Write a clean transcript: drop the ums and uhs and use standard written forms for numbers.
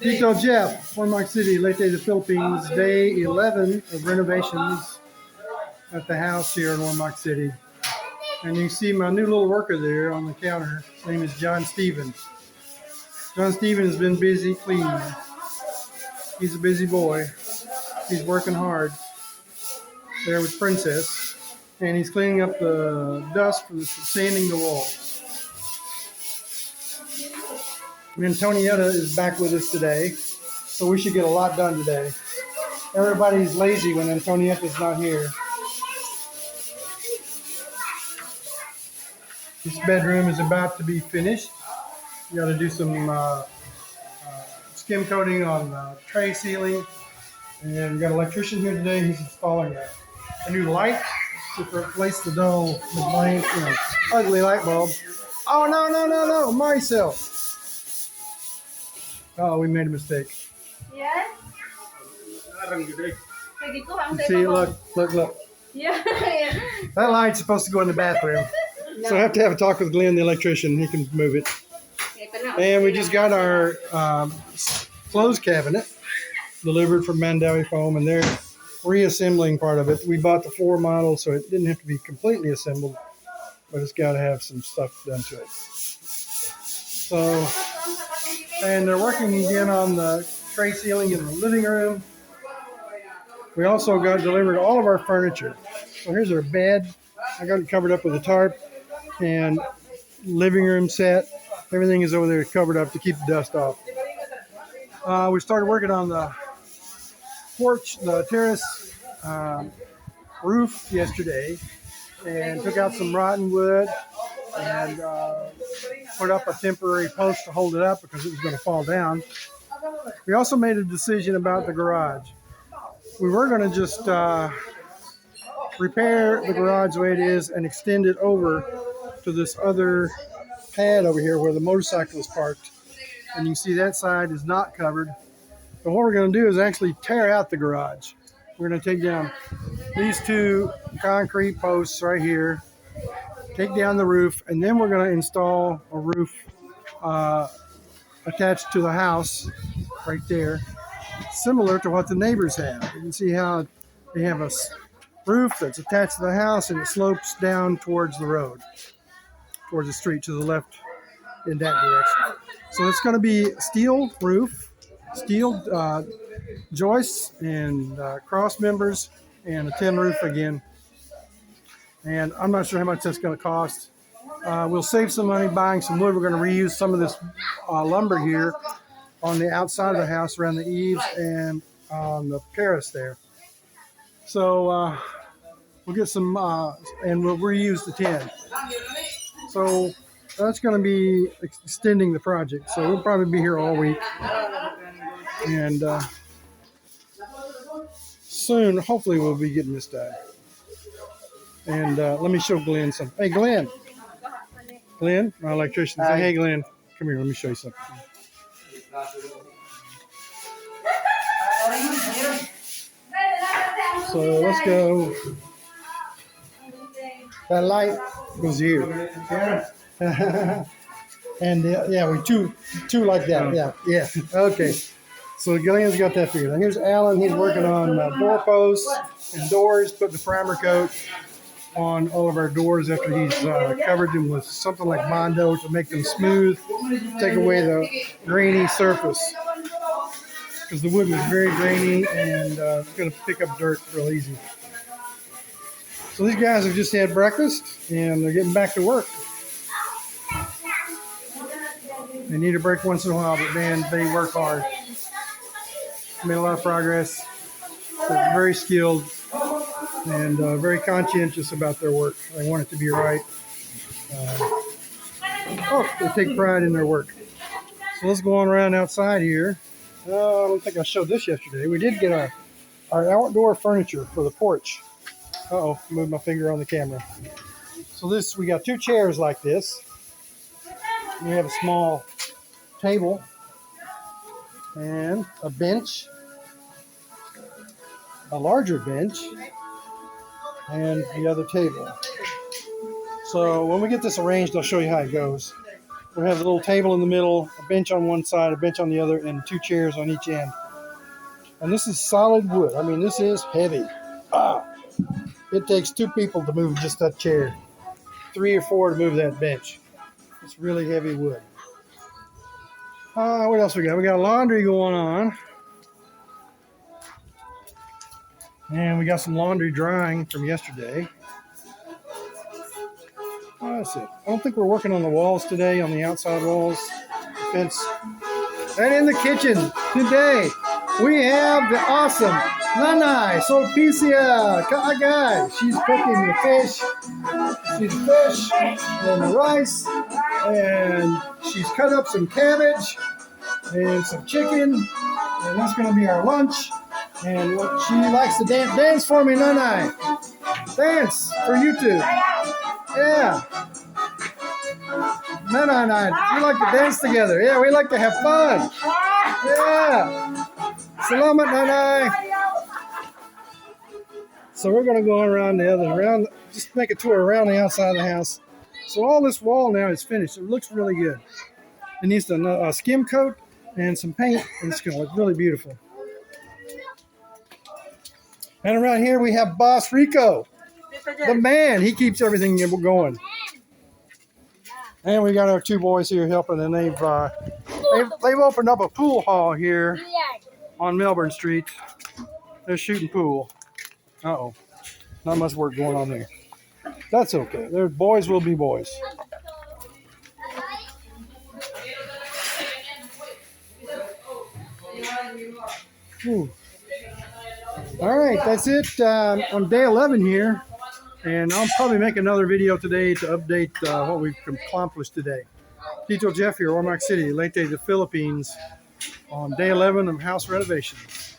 Tito Jeff, Ormoc City, Leyte the Philippines, day 11 of renovations at the house here in Ormoc City. And you see my new little worker there on the counter. His name is John Stevens. John Stevens has been busy cleaning. He's a busy boy. He's working hard there with Princess. And he's cleaning up the dust from sanding the walls. Antonietta is back with us today, so we should get a lot done today. Everybody's lazy when Antonietta's not here. This bedroom is about to be finished. You got to do some skim coating on the tray ceiling. And we got an electrician here today. He's installing a new light to replace the dull, blank, ugly light bulb. Oh, no, myself. Oh, we made a mistake. Yes? See, look. Yeah. That light's supposed to go in the bathroom. So I have to have a talk with Glenn, the electrician. He can move it. And we just got our clothes cabinet delivered from Mandawi Foam, and they're reassembling part of it. We bought the 4 model, so it didn't have to be completely assembled, but it's got to have some stuff done to it. So, and they're working again on the tray ceiling in the living room. We also got delivered all of our furniture. So here's our bed. I got it covered up with a tarp, and living room set. Everything is over there covered up to keep the dust off. We started working on the porch, the terrace roof yesterday, and took out some rotten wood and put up a temporary post to hold it up because it was going to fall down. We also made a decision about the garage. We were going to just repair the garage the way it is and extend it over to this other pad over here where the motorcycle is parked. And you can see that side is not covered. But what we're going to do is actually tear out the garage. We're going to take down these 2 concrete posts right here, take down the roof, and then we're going to install a roof attached to the house right there, similar to what the neighbors have. You can see how they have a roof that's attached to the house and it slopes down towards the road, towards the street to the left in that direction. So it's going to be steel roof, steel joists and cross members, and a tin roof again. And I'm not sure how much that's going to cost. We'll save some money buying some wood. We're going to reuse some of this lumber here on the outside of the house around the eaves and on the terrace there. So we'll get some, and we'll reuse the tin. So that's going to be extending the project. So we'll probably be here all week. And soon, hopefully, we'll be getting this done. And let me show Glenn something. Hey, Glenn. Glenn, my electrician. Say, hey, Glenn. Come here. Let me show you something. So let's go. That light goes here. And yeah, we two like that. Yeah. Okay. So Glenn's got that figured. And here's Alan. He's working on doorposts and doors, putting the primer coat on all of our doors after he's covered them with something like Bondo to make them smooth, take away the grainy surface. Because the wood was very grainy and it's going to pick up dirt real easy. So these guys have just had breakfast and they're getting back to work. They need a break once in a while, but man, they work hard. Made a lot of progress. They're very skilled and very conscientious about their work. They want it to be right. They take pride in their work. So let's go on around outside here. I don't think I showed this yesterday. We did get our outdoor furniture for the porch. Uh-oh, moved my finger on the camera. So we got 2 chairs like this. We have a small table and a bench, a larger bench, and the other table. So when we get this arranged, I'll show you how it goes. We have a little table in the middle, a bench on one side, a bench on the other, and 2 chairs on each end. And this is solid wood. I mean, this is heavy. It takes 2 people to move just that chair, 3 or 4 to move that bench. It's really heavy wood. What else we got? We got laundry going on. And we got some laundry drying from yesterday. That's it. I don't think we're working on the walls today, on the outside walls. Fence. And in the kitchen today, we have the awesome Nanay Sulpicia Kaagay. She's cooking the fish. She's fish and the rice. And she's cut up some cabbage and some chicken. And that's going to be our lunch. And she likes to dance. Dance for me, Nanay. Dance for you two. Yeah. Nanay and I, we like to dance together. Yeah, we like to have fun. Yeah. Salamat, Nanay. So we're going to go around just make a tour around the outside of the house. So all this wall now is finished. It looks really good. It needs a skim coat and some paint, and it's going to look really beautiful. And around here we have Boss Rico, the man. He keeps everything going. And we got our 2 boys here helping, and they've opened up a pool hall here on Melbourne Street. They're shooting pool. Uh-oh. Not much work going on there. That's okay. Their boys will be boys. Ooh. All right, that's it on day 11 here. And I'll probably make another video today to update what we've accomplished today. Tito Jeff here, Ormoc City, Leyte the Philippines, on day 11 of house renovations.